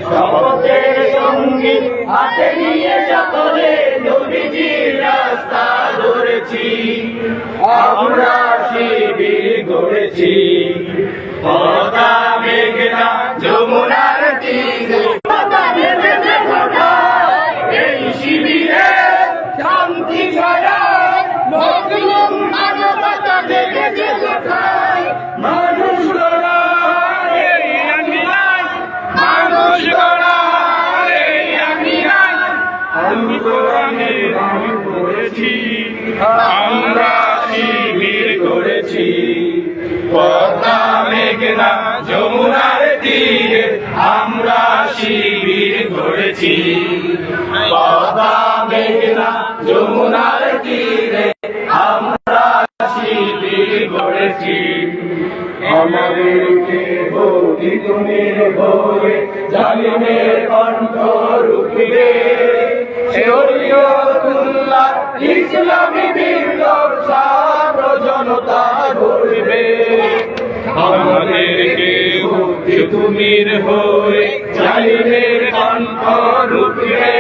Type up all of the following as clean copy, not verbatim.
শপথের সঙ্গী হাতে নিয়ে সকলে নবীজির রাস্তা ধরেছি, আমরা শিবির গড়েছি পদ্মা মেঘনা যমুনার তীরে। এই শিবিরে শান্তি ছড়ায়, মজলুম মানবতা দেখেছে কোথায়। মানুষ গড়ার এই আঙিনায়, মানুষ গড়ার এই আঙিনায় আমি করেছি, আমরা শিবির করেছি পদ্মা মেঘনা যমুনার তীরে। আমরা শিবির গড়েছি পদ্মা মেঘনা যমুনার তীরে, আমরা শিবির গড়েছি। আমাদেরকে বৌদিনের ভোরে জালিমের কণ্ঠ রুখিবে, শরীয়তুল্লাহ ইসলামী বিপ্লব ছাত্র জনতা গড়বে। আমাদেরকে বৌদিনের ভোরে জালিমের কণ্ঠ রুখিবে,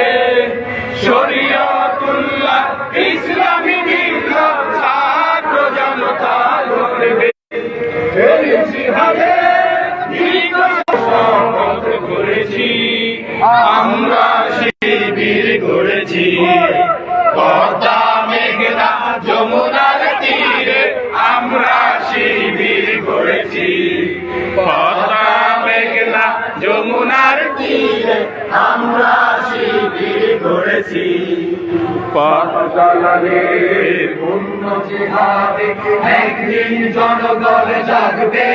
শরীয়তুল্লাহ ইসলামী বিপ্লব ছাত্র জনতা গড়বে। শপথ করেছি, আমরা শিবির গড়েছি পদ্মা মেঘনা যমুনার তীরে। আমরা শিবির গড়েছি পদ্মা মেঘনা যমুনার তীরে, আমরা শিবির গড়েছি। পথচলাদের পূর্ণ জিহাদে একদিন জনগণ জাগবে,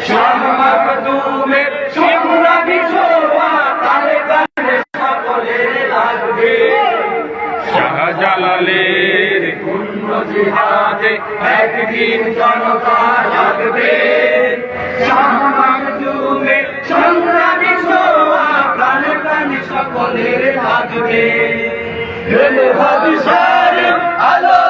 শাহমাখদুমের সংগ্রামী ছোঁয়া তালে তালে সকলের লাগবে। শাহজালালের পূর্ণ জিহাদে একদিন জনতা জাগবে, শাহমাখদুমের সংগ্রামী ছোঁয়া প্রাণে প্রাণে সকলের লাগবে। হাদিসের আলো